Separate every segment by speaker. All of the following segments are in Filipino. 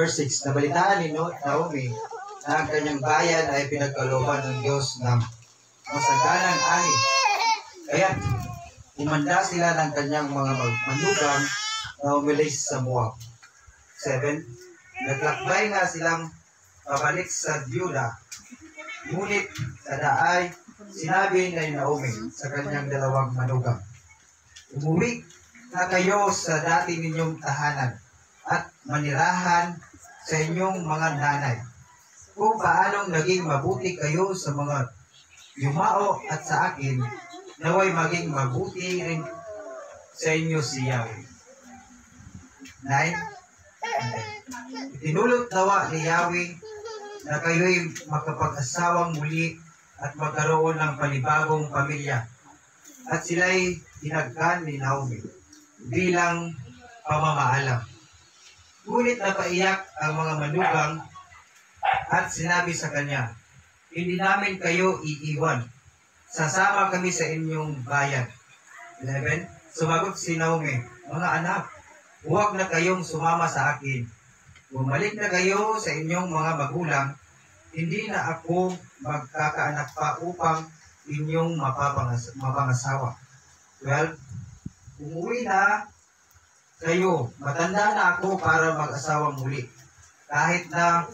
Speaker 1: verse 6, nabalitaan ni Naomi na ang kanyang bayan ay pinagkalooban ng Diyos ng masaganang ani. Kaya umanda sila ng kanyang mga manugang na umilis sa Moab. 7. Naglakbay nga silang pabalik sa Juda. Ngunit sa daay, sinabi ni Naomi sa kanyang dalawang manugang, umuwi na kayo sa dati ninyong tahanan at manirahan sa inyong mga nanay. Kung paanong naging mabuti kayo sa mga yumao at sa akin, naway maging mabuti rin sa inyo si Yahweh. 9. Itinulot nawa ni Yahweh na kayo'y makapag-asawang muli at magkaroon ng panibagong pamilya. At sila'y hinagkan ni Naomi bilang pamamaalam. Ngunit napaiyak ang mga manugang at sinabi sa kanya, hindi namin kayo iiwan. Sasama kami sa inyong bayan. 11. Sumagot si Naomi, mga anak, huwag na kayong sumama sa akin. Bumalik na kayo sa inyong mga magulang. Hindi na ako magkakaanak pa upang inyong mapangasawa. 12. Umuwi na kayo. Matanda na ako para mag-asawa muli. Kahit na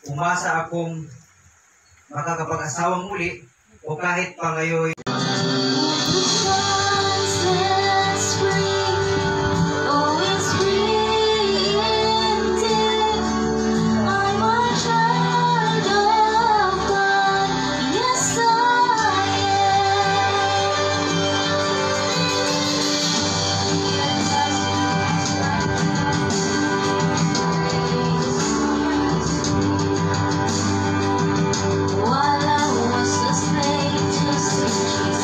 Speaker 1: umasa akong makakapag-asawa muli o kahit pa ngayon
Speaker 2: while I was a slave to sin.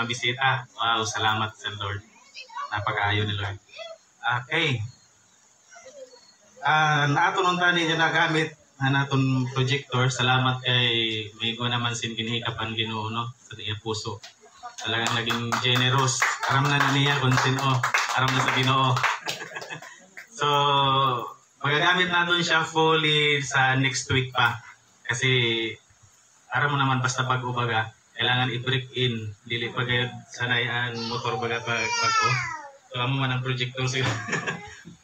Speaker 2: mga bisita. Wow, salamat sa Lord. Napakaayo ni Lord. Okay. Naaton ang tani niya nagamit naton projector. Salamat kay may ko naman sin ginhikapan Ginoo no sa iya puso. Talagang naging generous. Aram na niya kung sino. Aram na sa Ginoo. So, magagamit natin siya fully sa next week pa. Kasi aram mo naman basta pag-ubaga, kailangan i-break in. Dili pa kayo sanayan motor baga pag-o. So, amo man ang projector sila.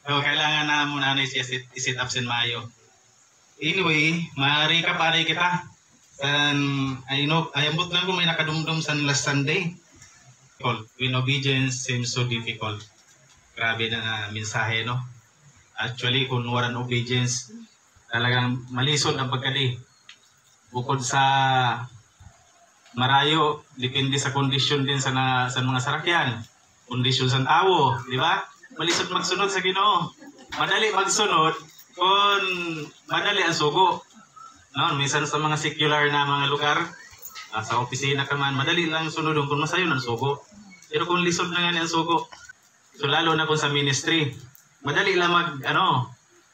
Speaker 2: So, kailangan na muna na i-set up sin Mayo. Anyway, ma-recap aray kita. Ayambot lang kung may nakadumdum sa last Sunday. When obedience seems so difficult. Grabe na mensahe, no? Actually, kung waran obedience, talagang malisod ang pagkadi. Bukod sa marayo, depende sa kondisyon din sa mga sarakyan. Kondisyon sa tao, di ba? Malisod magsunod sa Ginoo. Madali magsunod kung madali ang sugo. No, minsan sa mga secular na mga lugar, sa opisina ka man, madali lang sunodon kung masayo ng sugo. Pero kung lisod na nga ang sugo, so lalo na kung sa ministry, madali lang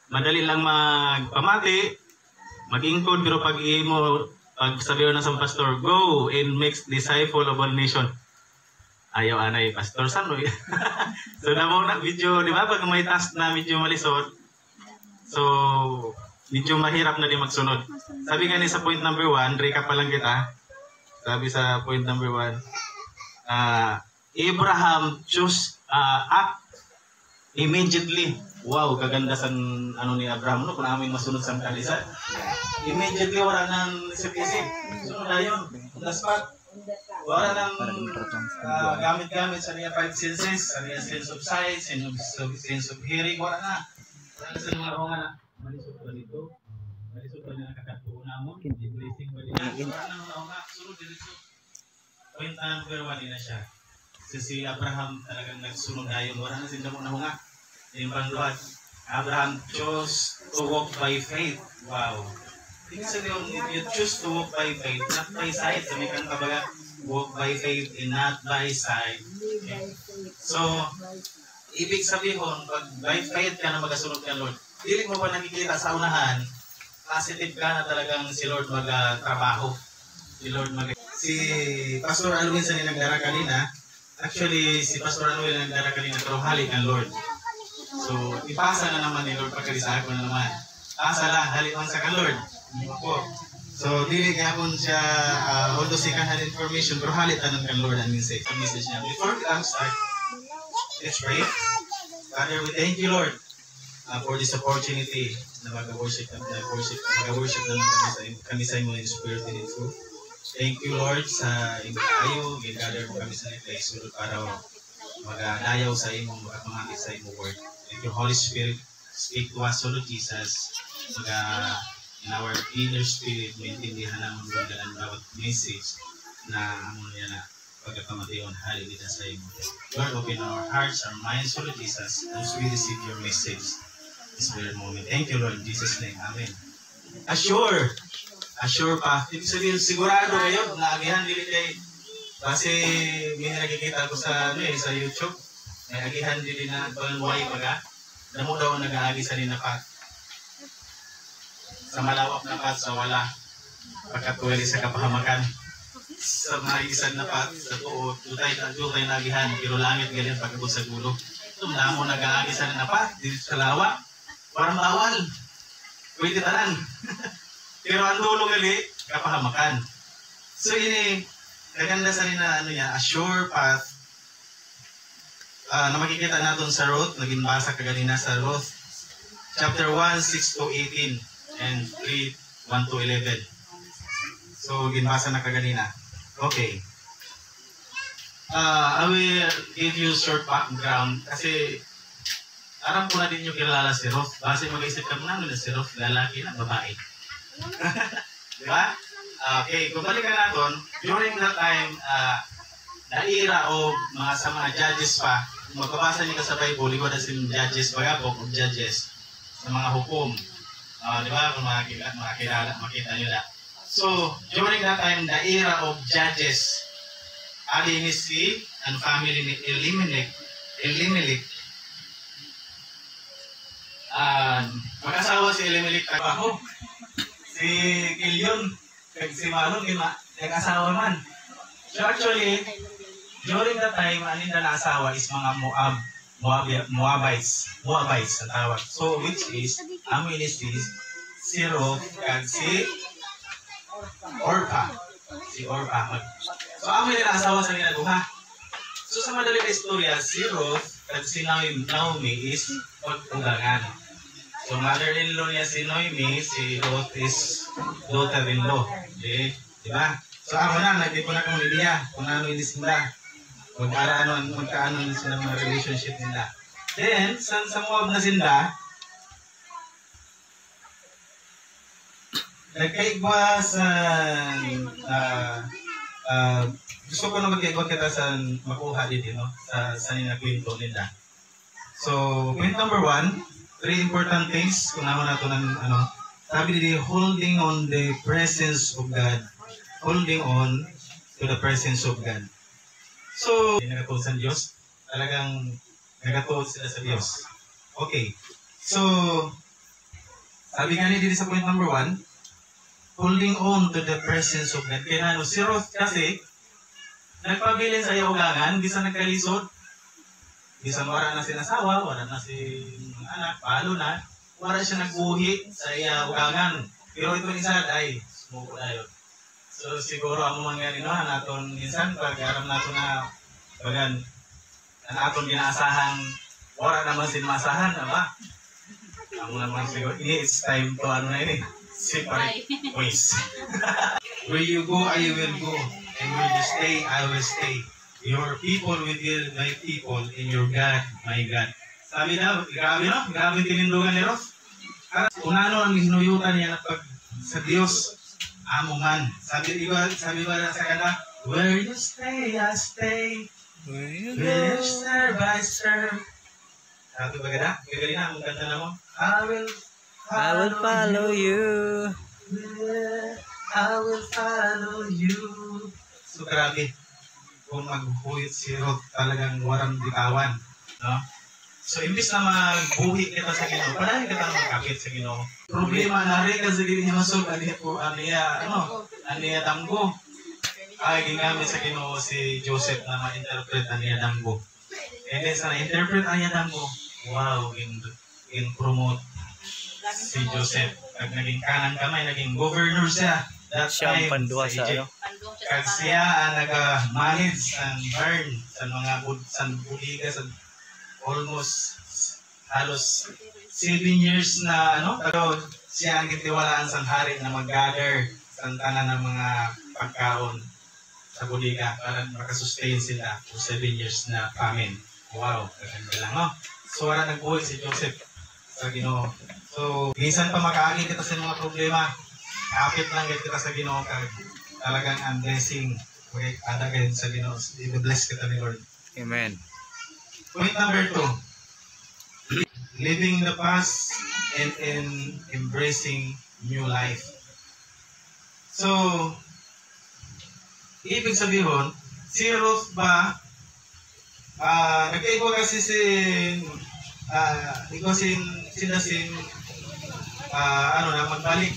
Speaker 2: madali lang magpamati, mag-ingkod, pero pag sabihin na sa pastor, go and make disciple of all nation. Ayaw anay, pastor, saan mo? So, na video, di ba? Pag may task na medyo malisod, so, medyo mahirap na din magsunod. Sabi nga ni sa point number 1, recap pa lang kita. Sabi sa point number 1, Abraham chose act immediately. Wow, kaganda sa ni Abraham, no? Kung namin masunod sa kalisa. Immediately, wala nang isip-isip. Sunod na yun. On the spot. Wala nang gamit-gamit sa niya 5 senses, sa niya sense of sight, sense of hearing, wala na. Wala na sa mga rongan na. Malisod ba dito? Malisod ba niya nakakatuon na mo? Blessing ba niya? Wala nang rongan. Sunod dito. Point number 1 din na siya. Si Abraham talagang nagsunod na yun. Wala na sinda mo na hunga. Yung pangluhat, Abraham chose to walk by faith. Wow. Ibig sabihin, you choose to walk by faith, not by sight. Sabi kang kabaga, walk by faith and not by sight. Okay. So, ibig sabihin, pag by faith ka na magasunod ka, Lord, dili mo ba nakikita sa unahan, positive ka na talagang si Lord mag-trabaho. Si Pastor Alwin sa nagdara kanina, actually, si Pastor Alwin nagdara kanina, pero halik ang Lord. So, ipasa na naman ni Lord pagkalisahan ko na naman. Asa lang, halik lang sa ka-Lord. So, dili kaya po siya, although sikan had information, pero halit na ng Lord ang message niya. Before we start, let's pray. Father, we thank you, Lord, for this opportunity na mag-worship naman kami sa imo in spirit and in truth. Thank you, Lord, sa ayo, gingather kami sa place para mag-adayaw sa imong makapamati sa imong word. Thank you, Holy Spirit, speak to us, Lord Jesus, in our inner spirit, maintindihan naman ang bawat message na amon niya na pagkakamatiyon, hallelujah sa imo. Lord, open our hearts, our minds, Lord Jesus, as we receive your message this very moment. Thank you, Lord, in Jesus' name. Amen. Assure pa. Ibig sabihin, sigurado kayo, naagihan dili kay kasi may nakikita ko sa YouTube, may agihan dili na balway baga, damo daw nag-aagi sa ninapat. Sa malawak na pat, sa wala, pagkatuwali sa kapahamakan. Sa maisan na pat, sa tuod, tutay nagihan, pero langit galing pagkabot sa gulo. Tumna mo nag-aagi sa ninapat, dito sa lawa, parang bawal. Pwede tanan. Pero ang dulo gali, kapahamakan. So ini, kaganda sa nina, a sure path, na makikita natin sa Ruth, naging basa kaganina sa Ruth, chapter 1, 6 to 18. And 3, 1 to 11. So, ginbasa na kaganina. Okay. I will give you short background kasi aram ko na din yung kilala si Ruth. Base mag-isip ka muna na si Ruth, lalaki na, babae. Diba? Okay, kung balikan natin, during that time, na era o sa mga judges pa, magbabasa niyo ka sa Bible, ikaw na si judges, book of judges, sa mga hukom. Di ba? Kung makita nyo na. So, during that time, the era of judges, Ali ni si and family ni Elimelech. Mag-asawa si Elimelech trabaho. Si Gilyon, kag si Malon, nag-asawa man. So actually, during that time, anin na asawa is mga Moabites ang tawag. So which is, amin is si Ruth kag si Orpah. So amin na asawa sa nila duha. So sa madaling istorya, si Ruth kag si Naomi is pag-ugangan. So mother-in-law niya si Naomi, si Ruth is daughter-in-law. Okay? Diba? So ako na, nagtipo na kong idea kung ano yung sila. Magkaano sila mga relationship nila. Then, sa Moab na sila, nagkaigwa sa gusto ko na magkaigwa kita sa makuha dito, no? Sa ninakwento nila. So, point number 1, 3 important things. Kung naman nato ng sabi dito, holding on the presence of God. Holding on to the presence of God. So, nagatuod sa Diyos. Talagang nagatuod sila sa Diyos. Okay. So, sabi nga dito sa point number 1, holding on to the presence of God. Kaya si Ruth kasi, nagpabilin sa iugangan, bisa nagkalisod, bisa wala na sinasawa, wala na si anak, palo na, wala siya nagbuhi sa iugangan. Pero ito isa ay, sumuko na yun. So siguro ang mga ganito naton minsan pag aram nato na bagan naton ginaasahan wala naman sin masahan ba? Amo naman siguro it's time to separate ways. Where you go, I will go, and where you stay, I will stay. Your people will be my people, and your God, my God. Sabi na, grabe tinindugan ni Ruth. Unano ang hinuyutan niya na pag sa Diyos. Amo man. Sabi ba sa kanya, where you stay, I stay. Where you serve, I serve. Sabi ba ganda? Gagali na, ang ganda na mo. I will follow you. I will follow you. So grabe. Kung maghuhuyot si Ruth, talagang warang ditawan. No? So, imbis na magbuhi kita sa Ginoo, panahin kita magkapit sa Ginoo. Problema na rin kasi hindi masog, aniya damgo. Ay, gingamit sa Ginoo si Joseph na ma-interpret aniya damgo. And then, sa na-interpret aniya damgo, wow, in-promote si Joseph. Pag naging kanang kamay, naging governor siya. That time, sa Egypt. Kag siya nag-manage and burn sa mga buliga sa almost halos 7 years na pero siya ang gitiwalaan sa hari na mag-gather sa tanan ng mga pagkaon sa buliga para makasustain sila for 7 years na famine. Wow, kaganda lang, no? So wala nagbuhay si Joseph sa Ginoo. So minsan pa makaagi kita sa mga problema, kapit lang kita sa Ginoo kag talagang ang blessing ada kayo sa Ginoo. I-bless kita ni Lord.
Speaker 3: Amen.
Speaker 2: Point number 2, living the past and embracing new life. So, ibig sabihin, si Ruth ba, nagkaiba kasi magbalik.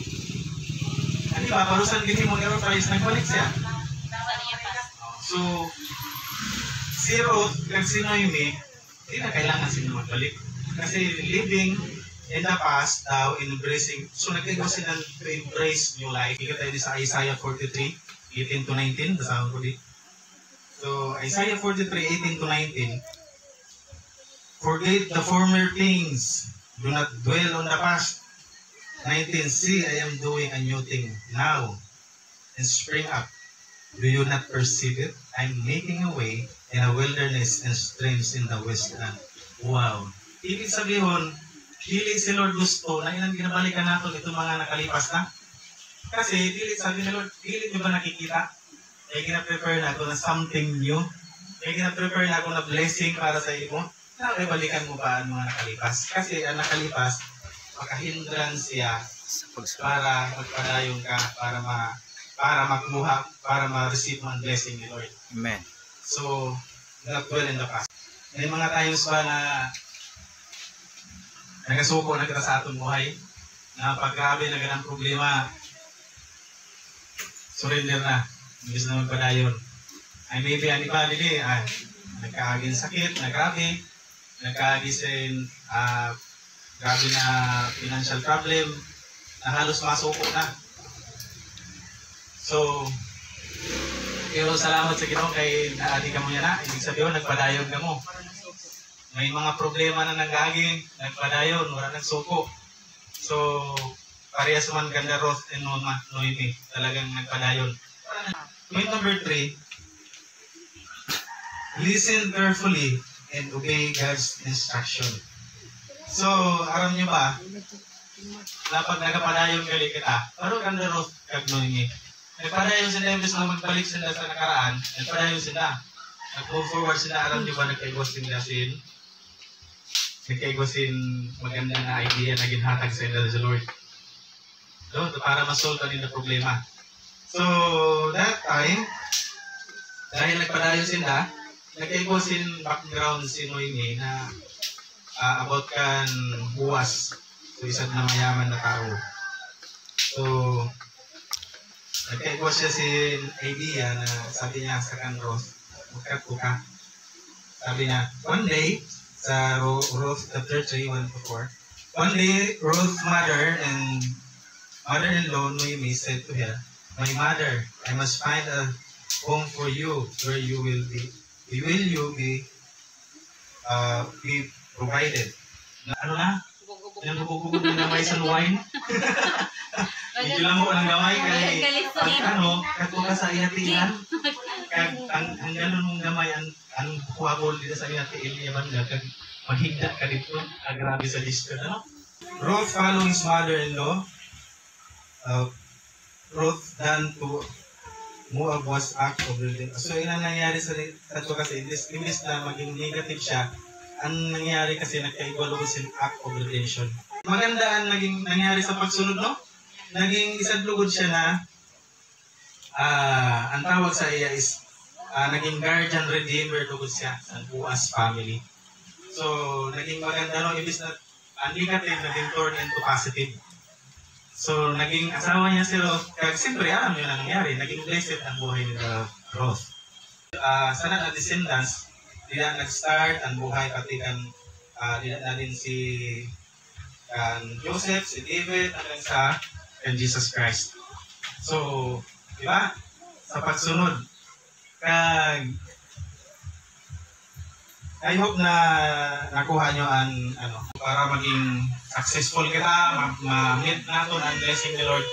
Speaker 2: Ano ba, parusan din mo ni Ruth, nagbalik siya. So, si Ruth, kag si Naomi, hindi na kailangan sila magbalik. Kasi living in the past daw, embracing, so nagkaiba sila to embrace new life. Ika tayo sa Isaiah 43, 18-19, basahan ko di. So, Isaiah 43, 18-19, forget the former things, do not dwell on the past. 19, see, I am doing a new thing now, and spring up. Do you not perceive it? I'm making a way in a wilderness and streams in the wasteland. Wow. Ibig sabihin, dili si Lord gusto na ilang ginabalikan natin itong mga nakalipas na. Kasi dili sabi ni Lord, dili nyo ba nakikita? Kaya gina-prepare na ako na something new. Kaya gina-prepare na ako na blessing para sa iyo. Nakibalikan mo ba ang mga nakalipas? Kasi ang nakalipas, makahindran siya para magpadayon ka, para makuha, para ma-receive mo ang blessing ni Lord.
Speaker 3: Amen.
Speaker 2: So, not well in the past. May mga times ba na nagasuko na kita sa atong buhay na pag grabe na ganang problema, surrender na. Imbis na magpadayon. Ay maybe ang iba din nagkaagin sakit, nagkaagin grabe na financial problem, na halos masuko na. So, pero salamat sa Ginoo kay naadi ka mo yan na. Ibig sabihin, nagpadayon ka mo. May mga problema na nagaging, nagpadayon, wala nagsuko. So, parehas man ganda Roth and Noemi, talagang nagpadayon. Point number 3, listen carefully and obey God's instruction. So, aram nyo ba, kapag nagpadayon gali kita, parang ganda Roth kag Noemi. Nagpadayon sila imbes na magbalik sila sa nakaraan, nagpadayon sila. Nag-move forward sila, alam nyo ba, nagkaigwasin maganda na idea na ginhatag sa inyo sa Lord. So, para masolve din na problema. So, that time, dahil nagpadayon sila, nagkaigwasin background si Noemi na about kan buwas. So, isang na mayaman na tao. So, nagkaigwas siya si idea na sabi niya sa kan Ruth, magkatuka. Sabi niya, one day, sa Ruth chapter 3, 1-4, one day, Ruth's mother-in-law Noemi said to her, "My mother, I must find a home for you where you will be provided." Ano na? Nagugugugod na may isang wine. Medyo lang ko ng gamay kay katuka sa inatiilan. Kag ang ganun mong gamay ang kuwagol dito sa inatiil niya banda kag maghigda ka dito. Grabe sa listo ano? Ruth following his mother-in-law. Ruth done to Moab was act of rebellion. So yun ang nangyari sa katuka sa imbis na maging negative siya, ang nangyari kasi nagkaigwalo sin act of redemption. Maganda ang naging nangyari sa pagsunod, no? Naging isadlugod siya na ang tawag sa iya is naging guardian redeemer lugod siya sa buas family. So, naging maganda, no? Ibis na ang negative naging turn into positive. So, naging asawa niya si Ruth. Kaya siyempre, alam niyo na nangyari. Naging blessed ang buhay ni Ruth. Sana na descendants, tidak nag-start ang buhay pati kan na din si Joseph, si David, hanggang sa Jesus Christ. So, di ba? Sa pagsunod. I hope na nakuha nyo ang para maging successful kita, ma-meet natin ang blessing ni Lord,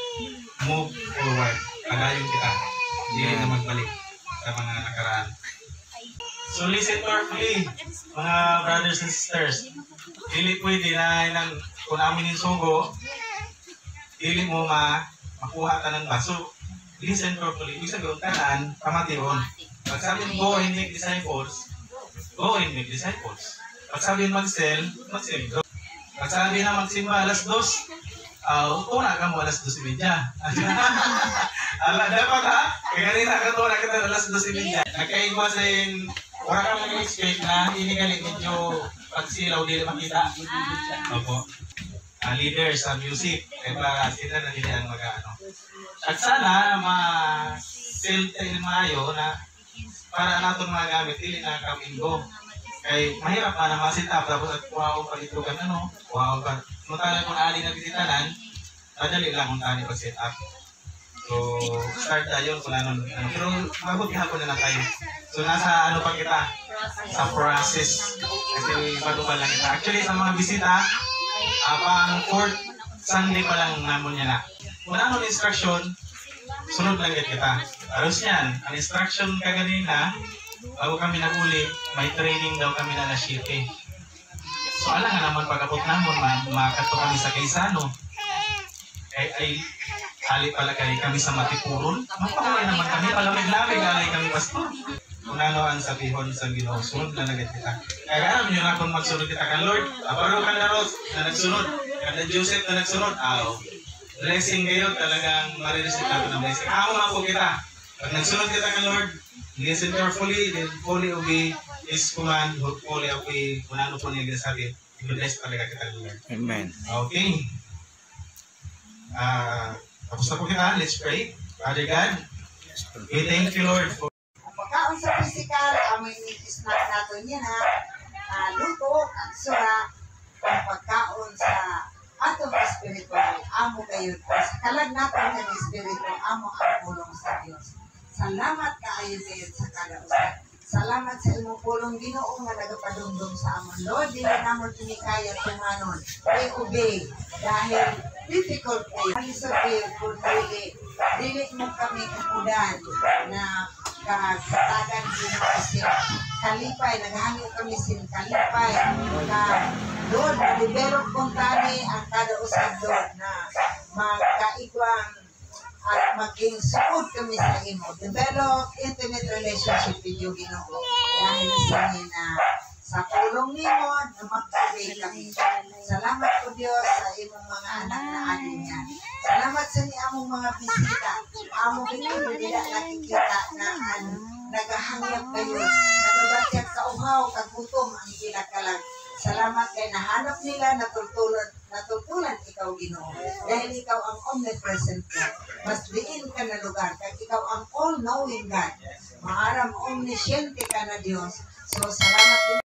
Speaker 2: move forward. Pagayon kita. Hindi rin na magbalik sa mga nakaraan. So listen carefully, mga brothers and sisters. Dili pwede na kung namin yung sugo, dili mo makuha ka ng baso. Listen carefully. Ibig sabihin, tanan, pamatiron. Pag sabihin, go and make disciples, go and make disciples. Pag sabihin, mag-sell. Pag sabihin na magsimba, alas 2, una ka mo alas 2:30. Dapat ha? Kaya kanina ka to, nakita alas 2:30. Nagkaigwa sa wala kang nag-expect na inigalit medyo pagsilaw dili makita. Opo. Leaders sa music, kaya para sila na nila ang mag-ano. At sana ma-sell maayo na para natin mga gamit, dili na kaminggo. Kaya mahirap na ma-set up, tapos at kuhaon pa dito ka kuhaon pa. Mutala kung ali na bisitanan, madali lang kung tani pag-set up. So, start tayo kung ano. Pero mabuti hapon na tayo. So, nasa pa kita? Sa process. Kasi bago pa lang kita. Actually, sa mga bisita, pang 4th Sunday pa lang namon niya na. Kung ano instruction, sunod lang kita. Aros yan, ang instruction kaganina, bago kami naguli, may training daw kami na na-shipping. So, alam nga naman pag-abot namon, makato kami sa Kaisano. Ay hali pala kami sa Matipuron. Magpapalay naman kami, palamig-lamig alay kami pastor. Kung ano ang sabihon sa Ginoo, sunod na agad kita. Kaya alam nyo na kung magsunod kita kan Lord, aparo ka na Ruth na nagsunod, kada Joseph na nagsunod, blessing kayo, talagang marireceive natin ng blessing. Amo na po kita. Pag nagsunod kita kan Lord, listen carefully, then fully obey His command, fully obey kung ano po niya sabi. I-bless talaga kita, Lord.
Speaker 3: Amen.
Speaker 2: Okay. Tapos na po yan. Let's pray. Father God, we thank you, Lord, for
Speaker 4: Pagkaon sa physical, amoy snack nato niya na luto at sura ang pagkaon sa atong spiritual amo kayo sa kalag natin ng spiritual amo ang pulong sa Dios. Salamat kaayo kayo sa kada usa. Salamat sa imong pulong Ginoo nga nagapadumdum sa amon. Lord, dili namon kini kaya tumanon. Pray obey dahil difficult kayo. Alisod kayo kung dili mo kami kapudan na katagan din kasi kalipay, naghangyo kami sin kalipay na Lord, develop kong tani ang kada usad Lord na magkaigwang at maging suod kami sa imo. Develop intimate relationship with you, Ginoo. Dahil sa na sa pulong nimo na mag-obey kami. Salamat po Diyos sa imong mga anak na anin yan. Salamat sa among mga bisita. Among Ginoo, dila nakikita na nagahangyap kayo. Nagabatyag sa uhaw, kagutom ang ilakalag. Salamat kay nahanap nila, natultulan ikaw Ginoo. Dahil ikaw ang omnipresent God. Mas diin ka na lugar. Kaya ikaw ang all-knowing God. Maaram omnisciente ka na Diyos. So salamat din.